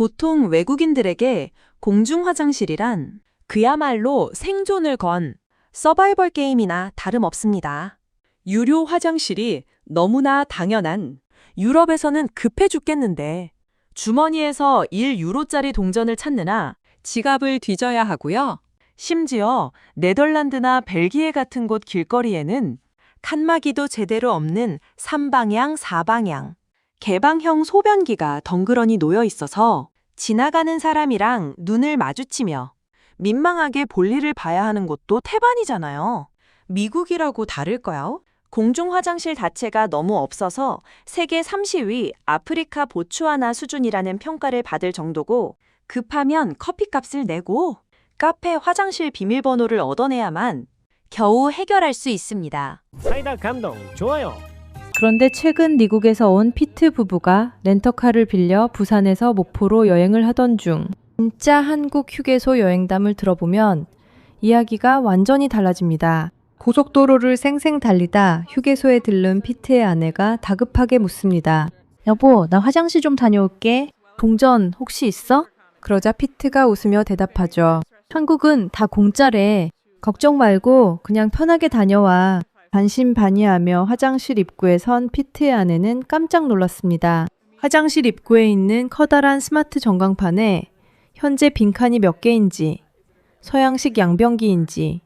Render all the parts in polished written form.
보통 외국인들에게 공중 화장실이란 그야말로 생존을 건 서바이벌 게임이나 다름없습니다. 유료 화장실이 너무나 당연한 유럽에서는 급해 죽겠는데 주머니에서 1유로짜리 동전을 찾느라 지갑을 뒤져야 하고요. 심지어 네덜란드나 벨기에 같은 곳 길거리에는 칸막이도 제대로 없는 3방향, 4방향, 개방형 소변기가 덩그러니 놓여 있어서 지나가는 사람이랑 눈을 마주치며 민망하게 볼일을 봐야 하는 곳도 태반이잖아요. 미국이라고 다를까요? 공중 화장실 자체가 너무 없어서 세계 30위 아프리카 보츠와나 수준이라는 평가를 받을 정도고 급하면 커피값을 내고 카페 화장실 비밀번호를 얻어내야만 겨우 해결할 수 있습니다. 사이다 감동 좋아요. 그런데 최근 미국에서 온 피트 부부가 렌터카를 빌려 부산에서 목포로 여행을 하던 중 진짜 한국 휴게소 여행담을 들어보면 이야기가 완전히 달라집니다. 고속도로를 쌩쌩 달리다 휴게소에 들른 피트의 아내가 다급하게 묻습니다. 여보, 나 화장실 좀 다녀올게. 동전 혹시 있어? 그러자 피트가 웃으며 대답하죠. 한국은 다 공짜래. 걱정 말고 그냥 편하게 다녀와. 반신반의하며 화장실 입구에 선 피트의 아내는 깜짝 놀랐습니다. 화장실 입구에 있는 커다란 스마트 전광판에 현재 빈칸이 몇 개인지, 서양식 양변기인지,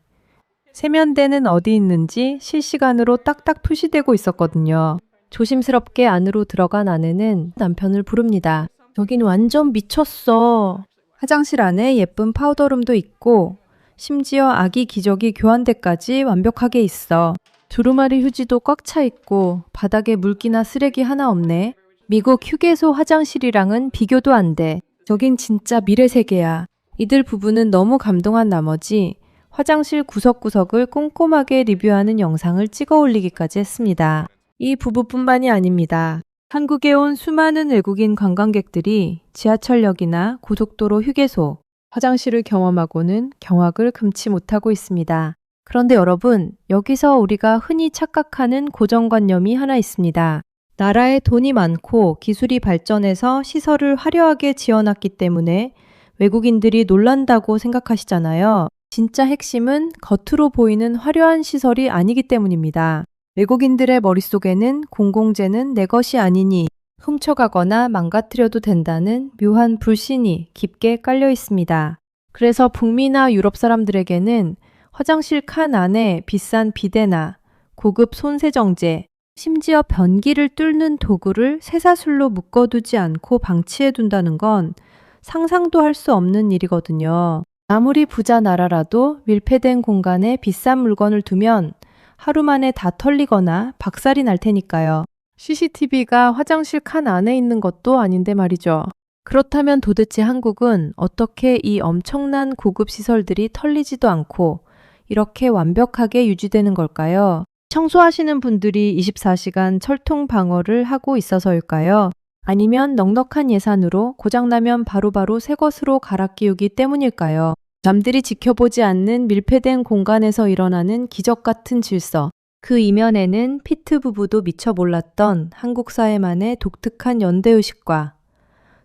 세면대는 어디 있는지 실시간으로 딱딱 표시되고 있었거든요. 조심스럽게 안으로 들어간 아내는 남편을 부릅니다. 여긴 완전 미쳤어. 화장실 안에 예쁜 파우더룸도 있고 심지어 아기 기저귀 교환대까지 완벽하게 있어. 두루마리 휴지도 꽉 차 있고 바닥에 물기나 쓰레기 하나 없네. 미국 휴게소 화장실이랑은 비교도 안 돼. 저긴 진짜 미래 세계야. 이들 부부는 너무 감동한 나머지 화장실 구석구석을 꼼꼼하게 리뷰하는 영상을 찍어 올리기까지 했습니다. 이 부부뿐만이 아닙니다. 한국에 온 수많은 외국인 관광객들이 지하철역이나 고속도로 휴게소, 화장실을 경험하고는 경악을 금치 못하고 있습니다. 그런데 여러분, 여기서 우리가 흔히 착각하는 고정관념이 하나 있습니다. 나라에 돈이 많고 기술이 발전해서 시설을 화려하게 지어놨기 때문에 외국인들이 놀란다고 생각하시잖아요. 진짜 핵심은 겉으로 보이는 화려한 시설이 아니기 때문입니다. 외국인들의 머릿속에는 공공재는 내 것이 아니니 훔쳐가거나 망가뜨려도 된다는 묘한 불신이 깊게 깔려 있습니다. 그래서 북미나 유럽 사람들에게는 화장실 칸 안에 비싼 비데나, 고급 손세정제, 심지어 변기를 뚫는 도구를 쇠사슬로 묶어두지 않고 방치해둔다는 건 상상도 할 수 없는 일이거든요. 아무리 부자 나라라도 밀폐된 공간에 비싼 물건을 두면 하루 만에 다 털리거나 박살이 날 테니까요. CCTV가 화장실 칸 안에 있는 것도 아닌데 말이죠. 그렇다면 도대체 한국은 어떻게 이 엄청난 고급 시설들이 털리지도 않고 이렇게 완벽하게 유지되는 걸까요? 청소하시는 분들이 24시간 철통 방어를 하고 있어서일까요? 아니면 넉넉한 예산으로 고장나면 바로바로 새 것으로 갈아 끼우기 때문일까요? 남들이 지켜보지 않는 밀폐된 공간에서 일어나는 기적 같은 질서. 그 이면에는 피트 부부도 미처 몰랐던 한국 사회만의 독특한 연대의식과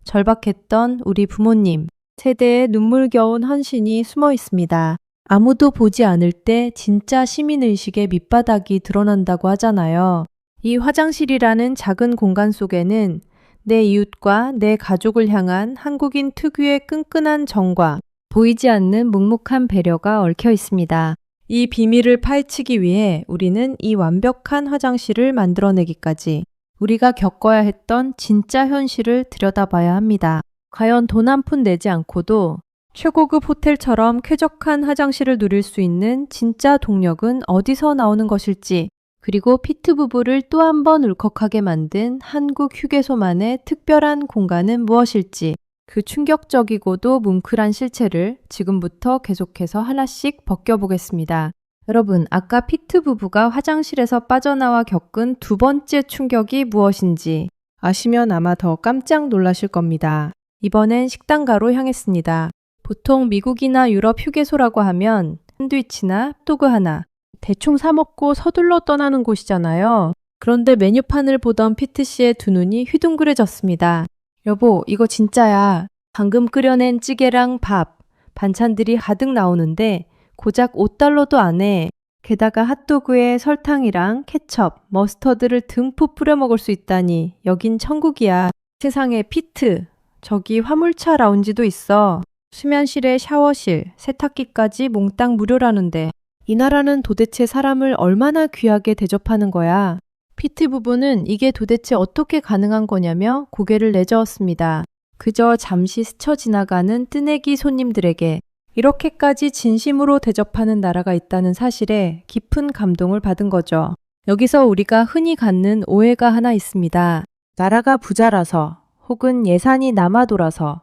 절박했던 우리 부모님, 세대의 눈물겨운 헌신이 숨어 있습니다. 아무도 보지 않을 때 진짜 시민의식의 밑바닥이 드러난다고 하잖아요. 이 화장실이라는 작은 공간 속에는 내 이웃과 내 가족을 향한 한국인 특유의 끈끈한 정과 보이지 않는 묵묵한 배려가 얽혀 있습니다. 이 비밀을 파헤치기 위해 우리는 이 완벽한 화장실을 만들어내기까지 우리가 겪어야 했던 진짜 현실을 들여다봐야 합니다. 과연 돈 한 푼 내지 않고도 최고급 호텔처럼 쾌적한 화장실을 누릴 수 있는 진짜 동력은 어디서 나오는 것일지, 그리고 피트 부부를 또 한 번 울컥하게 만든 한국 휴게소만의 특별한 공간은 무엇일지, 그 충격적이고도 뭉클한 실체를 지금부터 계속해서 하나씩 벗겨보겠습니다. 여러분, 아까 피트 부부가 화장실에서 빠져나와 겪은 두 번째 충격이 무엇인지 아시면 아마 더 깜짝 놀라실 겁니다. 이번엔 식당가로 향했습니다. 보통 미국이나 유럽 휴게소라고 하면 샌드위치나 핫도그 하나 대충 사 먹고 서둘러 떠나는 곳이잖아요. 그런데 메뉴판을 보던 피트 씨의 두 눈이 휘둥그레졌습니다. 여보, 이거 진짜야. 방금 끓여낸 찌개랑 밥, 반찬들이 가득 나오는데 고작 $5도 안 해. 게다가 핫도그에 설탕이랑 케첩, 머스터드를 듬뿍 뿌려 먹을 수 있다니 여긴 천국이야. 세상에 피트, 저기 화물차 라운지도 있어. 수면실에 샤워실, 세탁기까지 몽땅 무료라는데 이 나라는 도대체 사람을 얼마나 귀하게 대접하는 거야. 피트 부부는 이게 도대체 어떻게 가능한 거냐며 고개를 내저었습니다. 그저 잠시 스쳐 지나가는 뜨내기 손님들에게 이렇게까지 진심으로 대접하는 나라가 있다는 사실에 깊은 감동을 받은 거죠. 여기서 우리가 흔히 갖는 오해가 하나 있습니다. 나라가 부자라서 혹은 예산이 남아돌아서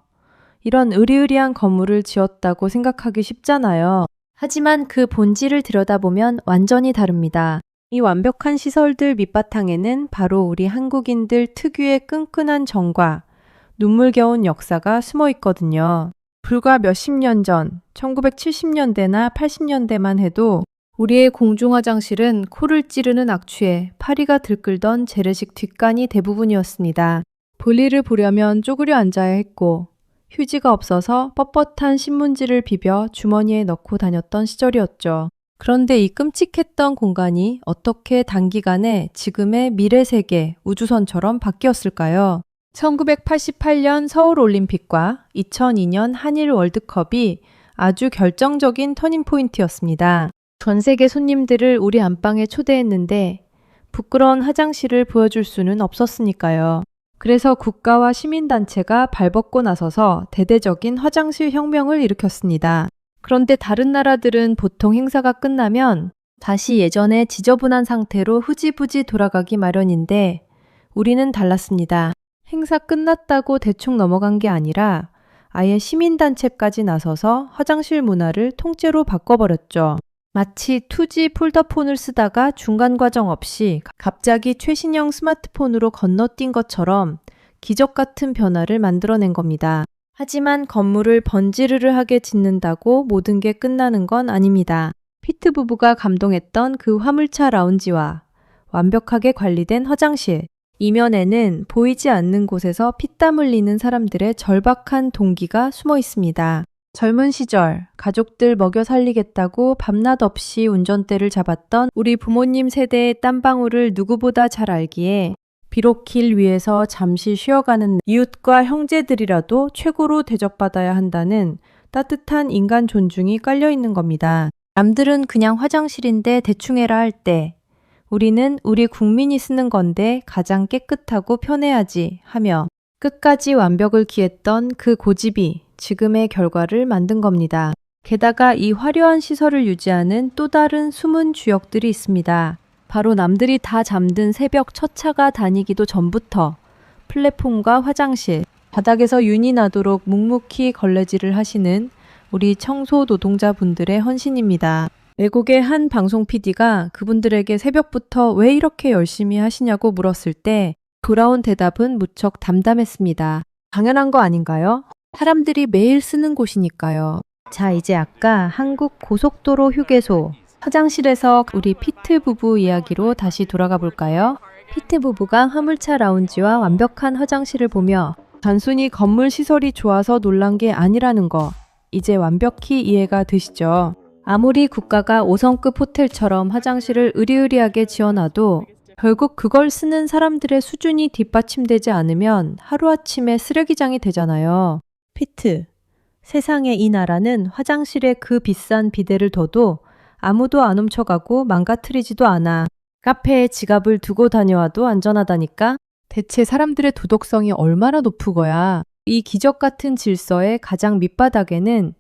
이런 으리으리한 건물을 지었다고 생각하기 쉽잖아요. 하지만 그 본질을 들여다보면 완전히 다릅니다. 이 완벽한 시설들 밑바탕에는 바로 우리 한국인들 특유의 끈끈한 정과 눈물겨운 역사가 숨어 있거든요. 불과 몇십 년 전, 1970년대나 80년대만 해도 우리의 공중화장실은 코를 찌르는 악취에 파리가 들끓던 재래식 뒷간이 대부분이었습니다. 볼일을 보려면 쪼그려 앉아야 했고 휴지가 없어서 뻣뻣한 신문지를 비벼 주머니에 넣고 다녔던 시절이었죠. 그런데 이 끔찍했던 공간이 어떻게 단기간에 지금의 미래 세계 우주선처럼 바뀌었을까요? 1988년 서울올림픽과 2002년 한일 월드컵이 아주 결정적인 터닝포인트였습니다. 전 세계 손님들을 우리 안방에 초대했는데 부끄러운 화장실을 보여줄 수는 없었으니까요. 그래서 국가와 시민단체가 발벗고 나서서 대대적인 화장실 혁명을 일으켰습니다. 그런데 다른 나라들은 보통 행사가 끝나면 다시 예전의 지저분한 상태로 흐지부지 돌아가기 마련인데 우리는 달랐습니다. 행사 끝났다고 대충 넘어간 게 아니라 아예 시민단체까지 나서서 화장실 문화를 통째로 바꿔버렸죠. 마치 2G 폴더폰을 쓰다가 중간 과정 없이 갑자기 최신형 스마트폰으로 건너뛴 것처럼 기적 같은 변화를 만들어낸 겁니다. 하지만 건물을 번지르르하게 짓는다고 모든 게 끝나는 건 아닙니다. 피트 부부가 감동했던 그 화물차 라운지와 완벽하게 관리된 화장실, 이면에는 보이지 않는 곳에서 피땀 흘리는 사람들의 절박한 동기가 숨어 있습니다. 젊은 시절 가족들 먹여 살리겠다고 밤낮 없이 운전대를 잡았던 우리 부모님 세대의 땀방울을 누구보다 잘 알기에 비록 길 위에서 잠시 쉬어가는 이웃과 형제들이라도 최고로 대접받아야 한다는 따뜻한 인간 존중이 깔려있는 겁니다. 남들은 그냥 화장실인데 대충 해라 할 때 우리는 우리 국민이 쓰는 건데 가장 깨끗하고 편해야지 하며 끝까지 완벽을 기했던 그 고집이 지금의 결과를 만든 겁니다. 게다가 이 화려한 시설을 유지하는 또 다른 숨은 주역들이 있습니다. 바로 남들이 다 잠든 새벽 첫 차가 다니기도 전부터 플랫폼과 화장실, 바닥에서 윤이 나도록 묵묵히 걸레질을 하시는 우리 청소 노동자분들의 헌신입니다. 외국의 한 방송 PD가 그분들에게 새벽부터 왜 이렇게 열심히 하시냐고 물었을 때 돌아온 대답은 무척 담담했습니다. 당연한 거 아닌가요? 사람들이 매일 쓰는 곳이니까요. 자, 이제 아까 한국 고속도로 휴게소 화장실에서 우리 피트 부부 이야기로 다시 돌아가 볼까요? 피트 부부가 화물차 라운지와 완벽한 화장실을 보며 단순히 건물 시설이 좋아서 놀란 게 아니라는 거 이제 완벽히 이해가 되시죠? 아무리 국가가 5성급 호텔처럼 화장실을 으리으리하게 지어놔도 결국 그걸 쓰는 사람들의 수준이 뒷받침되지 않으면 하루아침에 쓰레기장이 되잖아요. 피트, 세상에 이 나라는 화장실에 그 비싼 비데를 둬도 아무도 안 훔쳐가고 망가뜨리지도 않아. 카페에 지갑을 두고 다녀와도 안전하다니까? 대체 사람들의 도덕성이 얼마나 높은 거야? 이 기적 같은 질서의 가장 밑바닥에는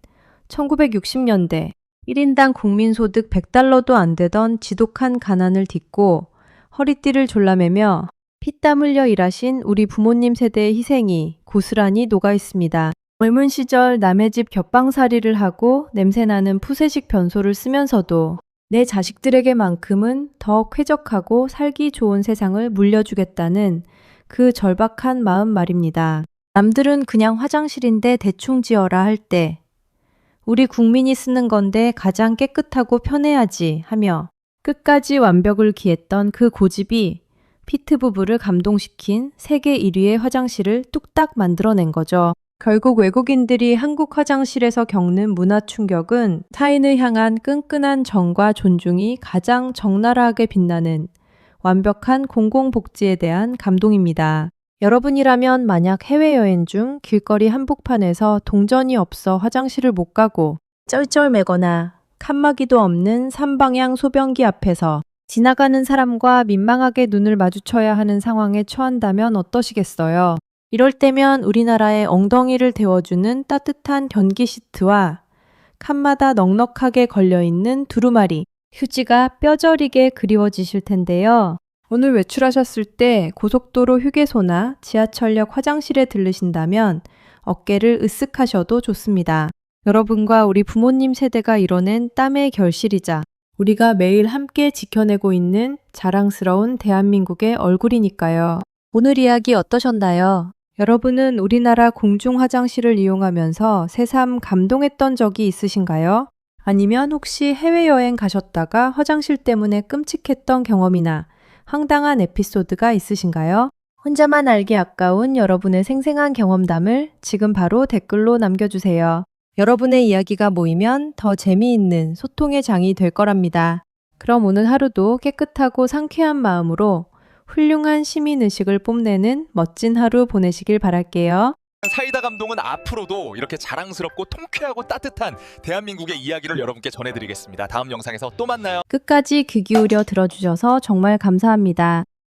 1960년대 1인당 국민소득 $100도 안 되던 지독한 가난을 딛고 허리띠를 졸라매며 피땀 흘려 일하신 우리 부모님 세대의 희생이 고스란히 녹아 있습니다. 젊은 시절 남의 집 겹방살이를 하고 냄새나는 푸세식 변소를 쓰면서도 내 자식들에게만큼은 더 쾌적하고 살기 좋은 세상을 물려주겠다는 그 절박한 마음 말입니다. 남들은 그냥 화장실인데 대충 지어라 할 때 우리 국민이 쓰는 건데 가장 깨끗하고 편해야지 하며 끝까지 완벽을 기했던 그 고집이 피트 부부를 감동시킨 세계 1위의 화장실을 뚝딱 만들어낸 거죠. 결국 외국인들이 한국 화장실에서 겪는 문화 충격은 타인을 향한 끈끈한 정과 존중이 가장 적나라하게 빛나는 완벽한 공공복지에 대한 감동입니다. 여러분이라면 만약 해외여행 중 길거리 한복판에서 동전이 없어 화장실을 못 가고 쩔쩔매거나 칸막이도 없는 3방향 소변기 앞에서 지나가는 사람과 민망하게 눈을 마주쳐야 하는 상황에 처한다면 어떠시겠어요? 이럴 때면 우리나라의 엉덩이를 데워주는 따뜻한 변기 시트와 칸마다 넉넉하게 걸려있는 두루마리, 휴지가 뼈저리게 그리워지실 텐데요. 오늘 외출하셨을 때 고속도로 휴게소나 지하철역 화장실에 들르신다면 어깨를 으쓱하셔도 좋습니다. 여러분과 우리 부모님 세대가 이뤄낸 땀의 결실이자 우리가 매일 함께 지켜내고 있는 자랑스러운 대한민국의 얼굴이니까요. 오늘 이야기 어떠셨나요? 여러분은 우리나라 공중 화장실을 이용하면서 새삼 감동했던 적이 있으신가요? 아니면 혹시 해외여행 가셨다가 화장실 때문에 끔찍했던 경험이나 황당한 에피소드가 있으신가요? 혼자만 알기 아까운 여러분의 생생한 경험담을 지금 바로 댓글로 남겨주세요. 여러분의 이야기가 모이면 더 재미있는 소통의 장이 될 거랍니다. 그럼 오늘 하루도 깨끗하고 상쾌한 마음으로 훌륭한 시민의식을 뽐내는 멋진 하루 보내시길 바랄게요. 사이다 감동은 앞으로도 이렇게 자랑스럽고 통쾌하고 따뜻한 대한민국의 이야기를 여러분께 전해드리겠습니다. 다음 영상에서 또 만나요. 끝까지 귀 기울여 들어주셔서 정말 감사합니다.